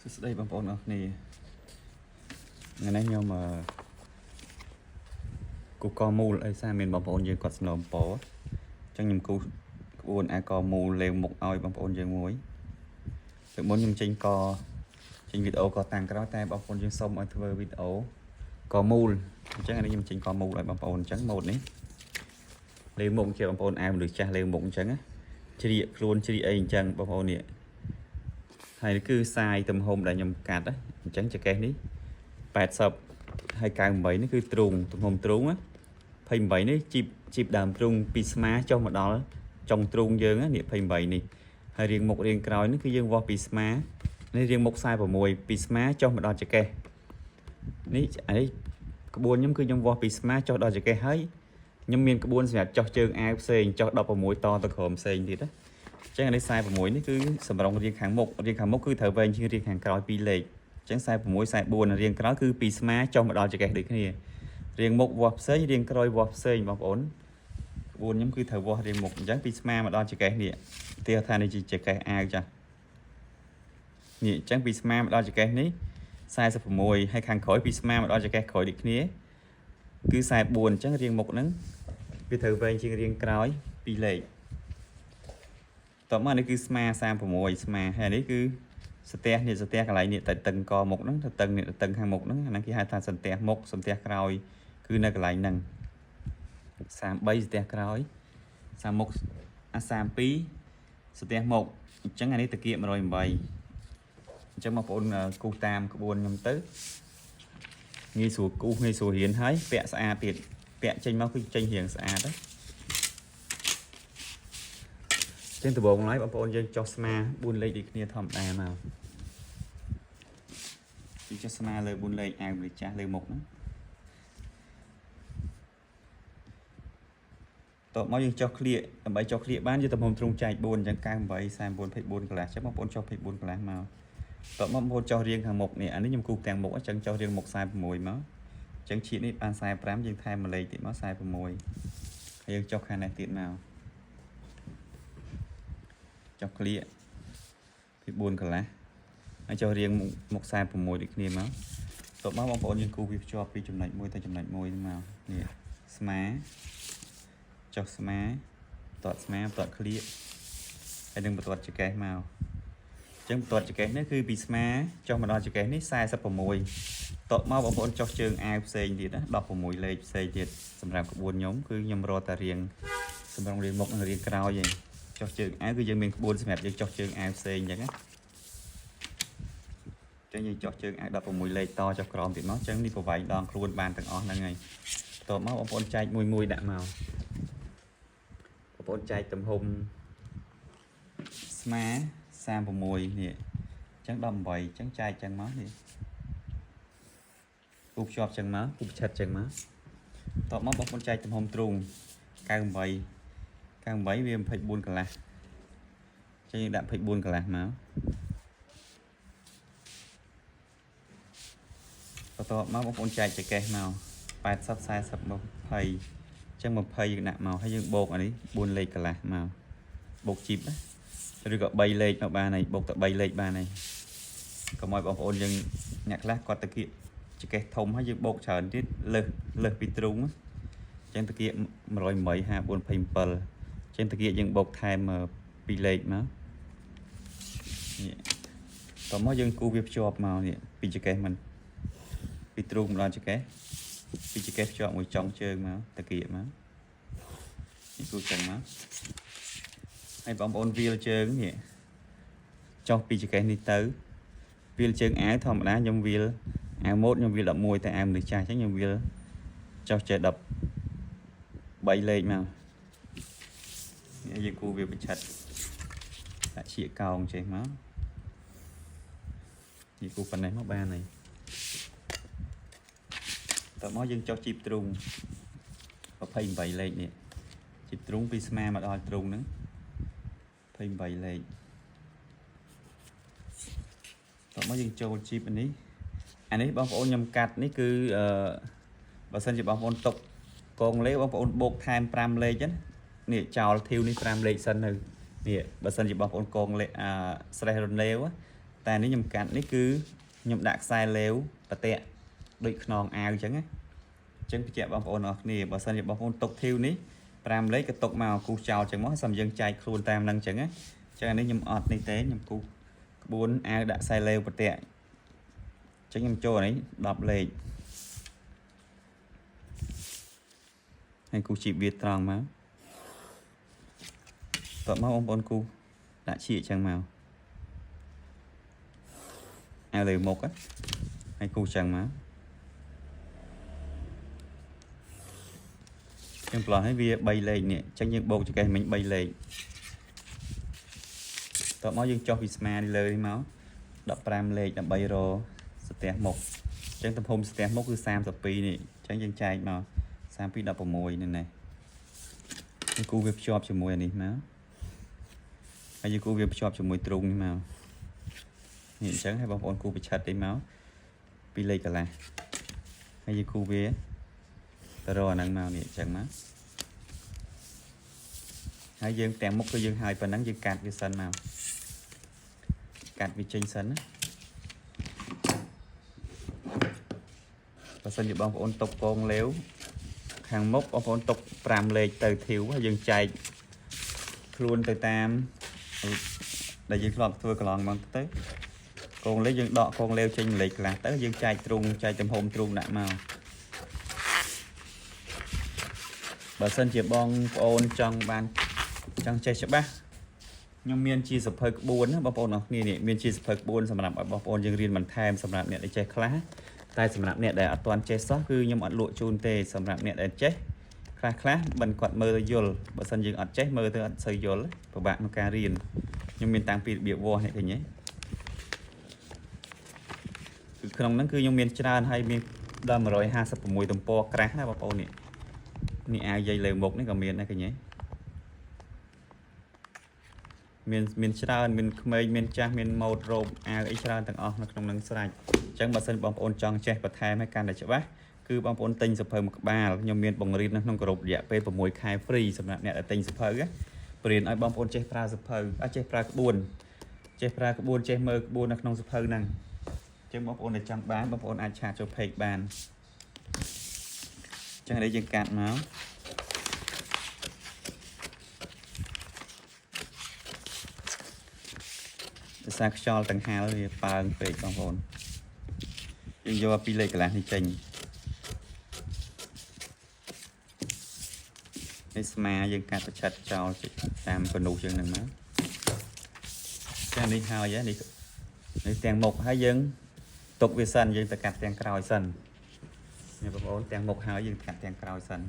ស្ដីបងប្អូនអរគ្នាថ្ងៃនេះខ្ញុំគូកមូលអីសារមានបងប្អូនយើងគាត់ស្នើពរអញ្ចឹងខ្ញុំគូក្បួនអាកមូលលេងមុខឲ្យបងប្អូនយើងមួយពីមុនខ្ញុំចេញវីដេអូក៏តាំងក្រោយតែបងប្អូនយើងសុំឲ្យធ្វើវីដេអូកមូលអញ្ចឹងអានេះខ្ញុំចេញកមូលឲ្យបងប្អូនអញ្ចឹងម៉ូដនេះលេងមុខជាបងប្អូនអាមនុស្សចាស់លេងមុខអញ្ចឹងជ្រៀកខ្លួនជ្រៀកអីអញ្ចឹងបងប្អូននេះហើយគឺសាយទំហំដែលខ្ញុំកាត់អញ្ចឹងចង្កេះនេះ80ហើយ98នេះគឺទ្រូងទំហំទ្រូង28នេះជីបដើមទ្រូងពីស្មាចុះមកដល់ចុងទ្រូងយើងនេះ28នេះហើយរៀងមុខរៀងក្រោយនេះគឺយើងវាស់ពីស្មានេះរៀងមុខ46ពីស្មាចុះមកដល់ចង្កេះនេះអានេះក្បួនខ្ញុំគឺខ្ញុំវាស់ពីស្មាចុះដល់ចង្កេះហើយខ្ញុំមានក្បួនសម្រាប់ចុះជើងអាវផ្សេងចុះ16តទៅក្រោមផ្សេងទៀតណាអញ្ចឹងអានេះ46នេះគឺសម្រងរៀងខាងមុខគឺត្រូវវែងជាងរៀងខាងក្រោយ2លេខអញ្ចឹង46 44រៀងក្រោយគឺពីស្មាចុះមកដល់ចង្កេះដូចគ្នារៀងមុខវាស់ផ្សេងរៀងក្រោយវាស់ផ្សេងបងប្អូនក្បួនខ្ញុំគឺត្រូវវាស់រៀងមុខអញ្ចឹងពីស្មាមកដល់ចង្កេះនេះទីថានេះជាចង្កេះអាវចាស់នេះអញ្ចឹងពីស្មាមកដល់ចង្កេះនេះ46ហើយខាងក្រោយពីស្មាមកដល់ចង្កេះក្រោយដូចគ្នាគឺ44អញ្ចឹងរៀងមុខហ្នឹងវាត្រូវវែងជាងរៀងក្រោយ2លេខតោះមកនេះគឺស្មា36ស្មាហើយនេះគឺសន្ទះនេះសន្ទះកន្លែងនេះតែតឹងកមុខហ្នឹងទៅតឹងនេះតឹងខាងមុខហ្នឹងអាហ្នឹងគេហៅថាសន្ទះមុខសន្ទះក្រោយគឺនៅកន្លែងហ្នឹង33សន្ទះក្រោយ30មុខ32សន្ទះមុខអញ្ចឹងអានេះតាគៀក108អញ្ចឹងបងប្អូនគូសតាមក្បួនខ្ញុំទៅងាយស្រួលគូសងាយស្រួលរៀនហើយពាក់ស្អាតទៀតពាក់ចេញមកគឺចេញរៀងស្អាតចឹងដំបូងឡើយបងប្អូនយើងចុះស្មា4លេខដូចគ្នាធម្មតាមកយើងចុះស្មាលើ4លេខអាវម្លេចចាស់លើមុខហ្នឹងតោះមកយើងចុះក្លៀកដើម្បីចុះក្លៀកបានយើងទំហំទ្រូងចែក4អញ្ចឹង98 34 24កន្លះចឹងបងប្អូនចុះ24កន្លះមកតោះមកបងប្អូនចុះរៀងខាងមុខនេះអានេះខ្ញុំគូសទាំងមុខអញ្ចឹងចុះរៀងមុខ46មកអញ្ចឹងឈៀតនេះបាន45យើងថែម1លេខទៀតមក46ហើយយើងចុះខាងនេះទៀតមកចុះក្លៀកពី4កន្លះហើយចុះរៀងមុខ46ដូចគ្នាមកតបមកបងប្អូនយើងគូវាភ្ជាប់ពីចំណុចមួយទៅចំណុចមួយមកនេះស្មាចុះស្មាតតស្មាតតក្លៀកហើយនឹងបន្ទាត់ចង្កេះមកអញ្ចឹងបន្ទាត់ចង្កេះនេះគឺពីស្មាចុះមកដល់ចង្កេះនេះ46តបមកបងប្អូនចុះជើងអាវផ្សេងទៀតណា16លេខផ្សេងទៀតសម្រាប់ក្បួនខ្ញុំគឺខ្ញុំរកតែរៀងសម្រាប់រៀងមុខនិងរៀងក្រោយឯងចុះជើងអាវគឺយើងមានក្បួនសម្រាប់យើងចុះជើងអាវផ្សេងអញ្ចឹងណាអញ្ចឹងយើងចុះជើងអាវ16លេខតចុះក្រោមទៀតមកអញ្ចឹងនេះប្រវែងដងខ្លួនបានទាំងអស់ហ្នឹងហើយបន្ទាប់មកបងប្អូនចែកមួយដាក់មកបងប្អូនចែកទំហំស្មា36នេះអញ្ចឹង18អញ្ចឹងចែកអញ្ចឹងមកនេះគូភ្ជាប់អញ្ចឹងមកគូប្រឆិតអញ្ចឹងមកបន្ទាប់មកបងប្អូនចែកទំហំទ្រូង98វា24កន្លះចឹងយើងដាក់24កន្លះមកបន្ទាប់មកបងប្អូនចែកចង្កេះមក80 40 20អញ្ចឹង20យើងដាក់មកហើយយើងបូកអានេះ4លេខកន្លះមកបូកជីបឬក៏3លេខមកបានហើយបូកតែ3លេខបានហើយកុំឲ្យបងប្អូនយើងអ្នកខ្លះគាត់តាគៀកចង្កេះធំហើយយើងបូកច្រើនទៀតលើសពីទ្រូងអញ្ចឹងតាគៀក108 54 27ចឹងតាគៀកយើងបូកថែម2លេខមកនេះតោះមកយើងគូវាភ្ជាប់មកនេះពីចង្កេះមិនពីទ្រូងមកដល់ចង្កេះពីចង្កេះភ្ជាប់មួយចុងជើងមកតាគៀកមកនេះគូចឹងមកហើយបងប្អូនវាលជើងនេះចុះពីចង្កេះនេះទៅវាលជើងអាវធម្មតាខ្ញុំវាលអាវម៉ូតខ្ញុំវាល11តែអាវមនុស្សចាស់អញ្ចឹងខ្ញុំវាលចុះចេះ13លេខមកយើងគូវាប្រឆិតដាក់ឈៀកកោងចេះមកនេះគូប៉ុណ្ណេះមកបានហើយតោះមកយើងចុះជីបទ្រូង28លេខនេះជីបទ្រូងពីស្មាមកដល់ទ្រូងហ្នឹង28លេខតោះមកយើងចូលជីបនេះអានេះបងប្អូនខ្ញុំកាត់នេះគឺបើសិនជាបងប្អូនຕົកកងលេខបងប្អូនបូកថែម5លេខហ្នឹងនេះចោលធីវនេះ5លេខសិននៅនេះបើសិនជាបងប្អូនកងលេខស្រេះរនលេវ แต่នេះខ្ញុំកាត់នេះគឺខ្ញុំដាក់ខ្សែលេវប្រតាក់ដូចខ្នងអាវអញ្ចឹងណាអញ្ចឹងបញ្ជាក់បងប្អូនអរគ្នាបើសិនជាបងប្អូនຕົកធីវនេះ5លេខក៏ຕົកមកគូសចោលអញ្ចឹងមកសម្យើងចែកខ្លួនតាមនឹងអញ្ចឹងណាអញ្ចឹងនេះខ្ញុំអត់នេះទេខ្ញុំគូសក្បួនអាវដាក់ខ្សែលេវប្រតាក់អញ្ចឹងខ្ញុំចូលនេះ10លេខហើយគូសជីបវាត្រង់មកតោះមកបងប្អូនគូសដាក់ជាអញ្ចឹងមកអាវលើមុខហើយគូសអញ្ចឹងមកខ្ញុំប្លោះឲ្យវា3លេខនេះអញ្ចឹងយើងបូកចង្កេះមិញ3លេខតោះមកយើងចុះពីស្មានេះលើនេះមក15លេខដើម្បីរស្ទះមុខអញ្ចឹងទំហំស្ទះមុខគឺ32នេះអញ្ចឹងយើងចែកមក32 16នេះយើងគូវាភ្ជាប់ជាមួយអានេះមកហើយយើងគូវាភ្ជាប់ជាមួយទ្រូងនេះមកនេះអញ្ចឹងឲ្យបងប្អូនគូប្រឆិតនេះមកពីលេខកន្លះហើយយើងគូវាទៅរកអាហ្នឹងមកនេះអញ្ចឹងមកហើយយើងទាំងមុខគឺយើងហើយប៉ុណ្ណឹងយើងកាត់វាសិនមកកាត់វាចេញសិនណាបើសិនជាបងប្អូនຕົកកងលាវខាងមុខបងប្អូនຕົក5លេខទៅធីវហើយយើងចែកខ្លួនទៅតាមដែលយើងធ្លាប់ធ្វើកន្លងមកទៅកងលេខយើងដកកងលាវចេញលេខខ្លះទៅយើងចែកទ្រូងចែកទំហំទ្រូងដាក់មកបើសិនជាបងប្អូនចង់ចេះច្បាស់ខ្ញុំមានជាសភៅក្បួនណាបងប្អូនអរគ្នានេះមានជាសភៅក្បួនសម្រាប់ឲ្យបងប្អូនយើងរៀនបន្ថែមសម្រាប់អ្នកដែលចេះខ្លះតែសម្រាប់អ្នកដែលអត់ទាន់ចេះសោះគឺខ្ញុំអត់លក់ជូនទេសម្រាប់អ្នកដែលចេះខ្លះមិនគាត់មើលទៅយល់បើសិនយើងអត់ចេះមើលទៅអត់សូវយល់ពិបាកក្នុងការរៀនខ្ញុំមានតាំងពីរបៀបវាស់នេះឃើញទេគឺក្នុងហ្នឹងគឺខ្ញុំមានច្រើនហើយមានដល់156ទំព័រក្រាស់ណាបងប្អូននេះអាវយាយលើមុខនេះក៏មានដែរឃើញទេមានច្រើនមានក្មេងមានចាស់មានម៉ូដរ៉ូបអាវអីច្រើនទាំងអស់នៅក្នុងនឹងស្រេចអញ្ចឹងបើសិនបងប្អូនចង់ចេះបន្ថែមឲ្យកាន់តែច្បាស់គឺបងប្អូនទិញសភៅមួយក្បាលខ្ញុំមានបង្រៀននៅក្នុងក្រុមរយៈពេល6ខែ free សម្រាប់អ្នកដែលទិញសភៅណាបរៀនឲ្យបងប្អូនចេះប្រើសភៅចេះប្រើក្បួនចេះមើលក្បួននៅក្នុងសភៅហ្នឹងអញ្ចឹងបងប្អូនដែលចង់បានបងប្អូនអាចឆាតចូល page បានអញ្ចឹងនេះយើងកាត់មកភាសាខ្យល់ទាំងហាលវាប៉ើងពេកបងប្អូនយើងយកពីលេខកន្លះនេះចេញនេះស្មាយើងកាត់ប្រឆិតចោលតាមកណ្ដុះយើងហ្នឹងមកចានេះហើយនេះទាំងមុខហើយយើងទុកវាសិនយើងទៅកាត់ទាំងក្រោយសិននេះបងប្អូនទាំងមុខហើយយើងកាត់ទាំងក្រោយសិន